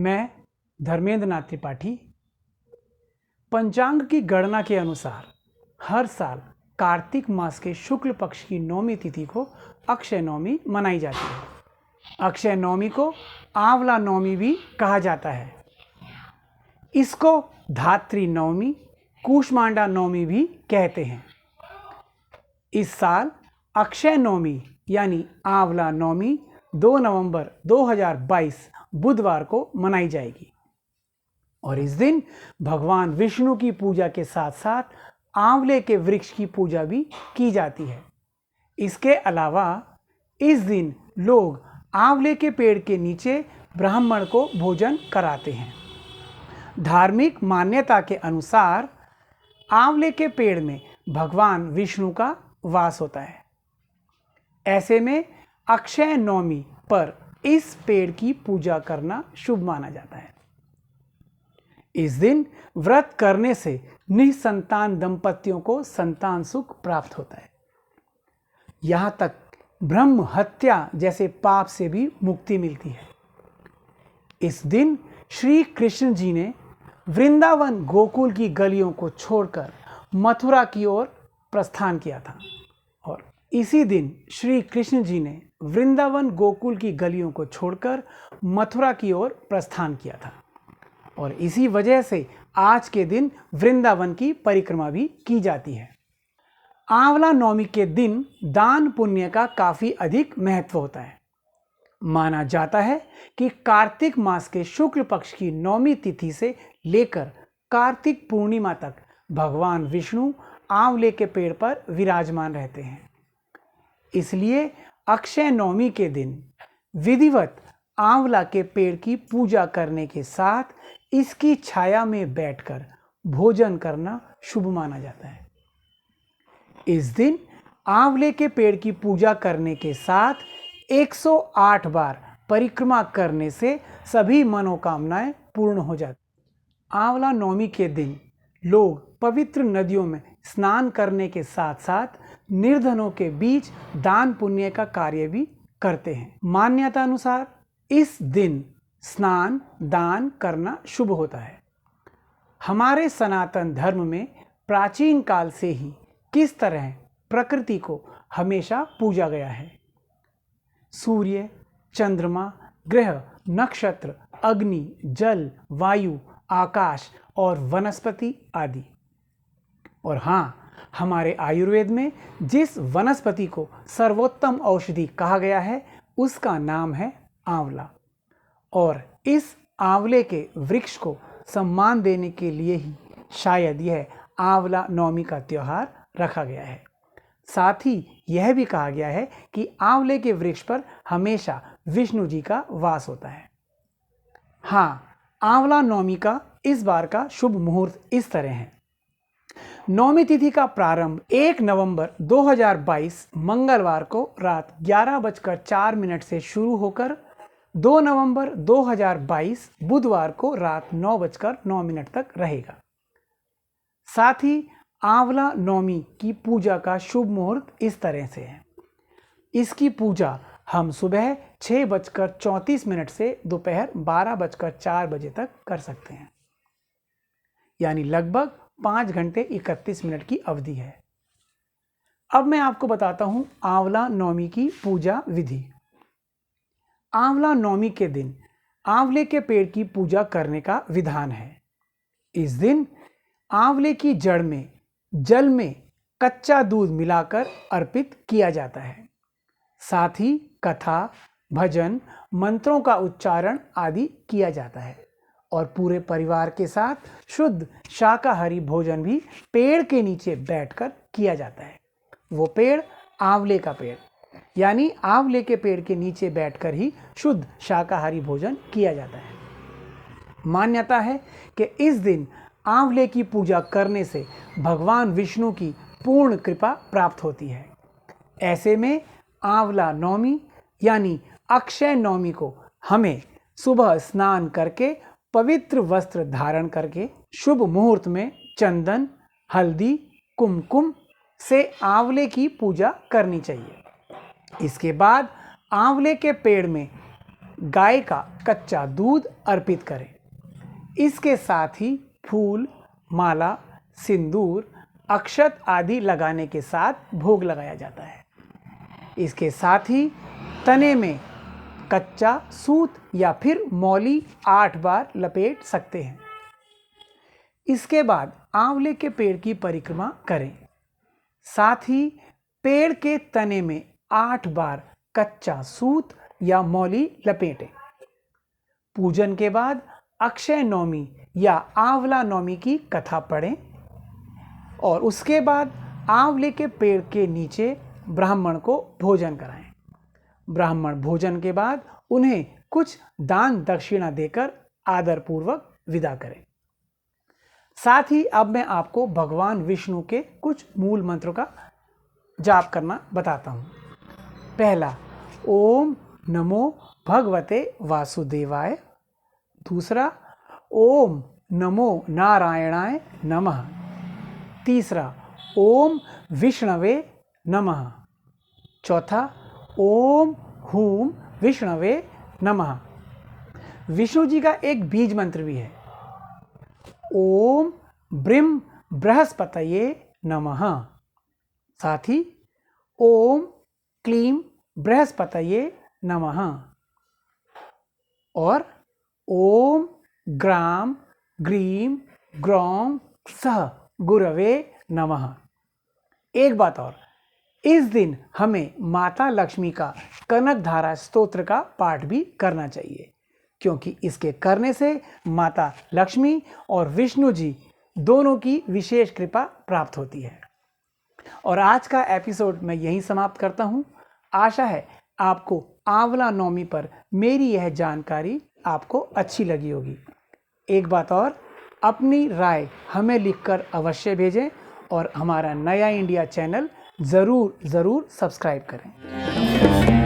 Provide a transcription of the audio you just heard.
मैं धर्मेंद्र नाथ त्रिपाठी। पंचांग की गणना के अनुसार हर साल कार्तिक मास के शुक्ल पक्ष की नौमी तिथि को अक्षय नवमी मनाई जाती है। अक्षय नवमी को आंवला नवमी भी कहा जाता है। इसको धात्री नवमी, कूष्मांडा नवमी भी कहते हैं। इस साल अक्षय नवमी यानी आंवला नवमी 2 नवंबर 2022 बुधवार को मनाई जाएगी और इस दिन भगवान विष्णु की पूजा के साथ साथ आंवले के वृक्ष की पूजा भी की जाती है। इसके अलावा इस दिन लोग आंवले के पेड़ के नीचे ब्राह्मण को भोजन कराते हैं। धार्मिक मान्यता के अनुसार आंवले के पेड़ में भगवान विष्णु का वास होता है। ऐसे में अक्षय नवमी पर इस पेड़ की पूजा करना शुभ माना जाता है। इस दिन व्रत करने से निसंतान दंपतियों को संतान सुख प्राप्त होता है। यहाँ तक ब्रह्म हत्या जैसे पाप से भी मुक्ति मिलती है। इस दिन श्री कृष्ण जी ने वृंदावन गोकुल की गलियों को छोड़कर मथुरा की ओर प्रस्थान किया था और इसी दिन श्री कृष्ण जी ने वृंदावन गोकुल की गलियों को छोड़कर मथुरा की ओर प्रस्थान किया था और इसी वजह से आज के दिन वृंदावन की परिक्रमा भी की जाती है। आंवला नवमी के दिन दान पुण्य का काफ़ी अधिक महत्व होता है। माना जाता है कि कार्तिक मास के शुक्ल पक्ष की नवमी तिथि से लेकर कार्तिक पूर्णिमा तक भगवान विष्णु आंवले के पेड़ पर विराजमान रहते हैं। इसलिए अक्षय नवमी के दिन विधिवत आंवला के पेड़ की पूजा करने के साथ इसकी छाया में बैठकर भोजन करना शुभ माना जाता है। इस दिन आंवले के पेड़ की पूजा करने के साथ 108 बार परिक्रमा करने से सभी मनोकामनाएं पूर्ण हो जाती। आंवला नवमी के दिन लोग पवित्र नदियों में स्नान करने के साथ साथ निर्धनों के बीच दान पुण्य का कार्य भी करते हैं। मान्यता अनुसार इस दिन स्नान दान करना शुभ होता है। हमारे सनातन धर्म में प्राचीन काल से ही किस तरह प्रकृति को हमेशा पूजा गया है। सूर्य, चंद्रमा, ग्रह, नक्षत्र, अग्नि, जल, वायु, आकाश और वनस्पति आदि। और हाँ, हमारे आयुर्वेद में जिस वनस्पति को सर्वोत्तम औषधि कहा गया है उसका नाम है आंवला और इस आंवले के वृक्ष को सम्मान देने के लिए ही शायद यह आंवला नवमी का त्यौहार रखा गया है। साथ ही यह भी कहा गया है कि आंवले के वृक्ष पर हमेशा विष्णु जी का वास होता है। हाँ, आंवला नवमी का इस बार का शुभ मुहूर्त इस तरह है। नवमी तिथि का प्रारंभ 1 नवंबर 2022 मंगलवार को रात 11:04 से शुरू होकर 2 नवंबर 2022 बुधवार को रात 9:09 तक रहेगा। साथ ही आंवला नवमी की पूजा का शुभ मुहूर्त इस तरह से है। इसकी पूजा हम सुबह 6:34 से दोपहर 12:04 तक कर सकते हैं, यानी लगभग 5 घंटे 31 मिनट की अवधि है। अब मैं आपको बताता हूं आंवला नवमी की पूजा विधि। आंवला नवमी के दिन आंवले के पेड़ की पूजा करने का विधान है। इस दिन आंवले की जड़ में जल में कच्चा दूध मिलाकर अर्पित किया जाता है। साथ ही कथा, भजन, मंत्रों का उच्चारण आदि किया जाता है और पूरे परिवार के साथ शुद्ध शाकाहारी भोजन भी पेड़ के नीचे बैठकर किया जाता है। वो पेड़ आंवले का पेड़, यानी आंवले के पेड़ के नीचे बैठकर ही शुद्ध शाकाहारी भोजन किया जाता है। मान्यता है कि इस दिन आंवले की पूजा करने से भगवान विष्णु की पूर्ण कृपा प्राप्त होती है। ऐसे में आंवला नवमी यानी अक्षय नवमी को हमें सुबह स्नान करके पवित्र वस्त्र धारण करके शुभ मुहूर्त में चंदन, हल्दी, कुमकुम से आंवले की पूजा करनी चाहिए। इसके बाद आंवले के पेड़ में गाय का कच्चा दूध अर्पित करें। इसके साथ ही फूल, माला, सिंदूर, अक्षत आदि लगाने के साथ भोग लगाया जाता है। इसके साथ ही तने में कच्चा सूत या फिर मौली 8 बार लपेट सकते हैं। इसके बाद आंवले के पेड़ की परिक्रमा करें। साथ ही पेड़ के तने में 8 बार कच्चा सूत या मौली लपेटें। पूजन के बाद अक्षय नवमी या आंवला नवमी की कथा पढ़ें और उसके बाद आंवले के पेड़ के नीचे ब्राह्मण को भोजन कराएं। ब्राह्मण भोजन के बाद उन्हें कुछ दान दक्षिणा देकर आदरपूर्वक विदा करें। साथ ही अब मैं आपको भगवान विष्णु के कुछ मूल मंत्रों का जाप करना बताता हूँ। पहला, ओम नमो भगवते वासुदेवाय। दूसरा, ओम नमो नारायणाय नमः। तीसरा, ओम विष्णवे नमः। चौथा, ओम हूम विष्णवे नमः। विष्णु जी का एक बीज मंत्र भी है, ओम ब्रिम बृहस्पतये नमः। साथ ही ओम क्लीम बृहस्पतये नमः और ओम ग्राम ग्रीम ग्रौम सह गुरवे नमः। एक बात और, इस दिन हमें माता लक्ष्मी का कनकधारा स्तोत्र का पाठ भी करना चाहिए, क्योंकि इसके करने से माता लक्ष्मी और विष्णु जी दोनों की विशेष कृपा प्राप्त होती है। और आज का एपिसोड मैं यहीं समाप्त करता हूँ। आशा है आपको आंवला नवमी पर मेरी यह जानकारी आपको अच्छी लगी होगी। एक बात और, अपनी राय हमें लिखकर अवश्य भेजें और हमारा नया इंडिया चैनल ज़रूर सब्सक्राइब करें।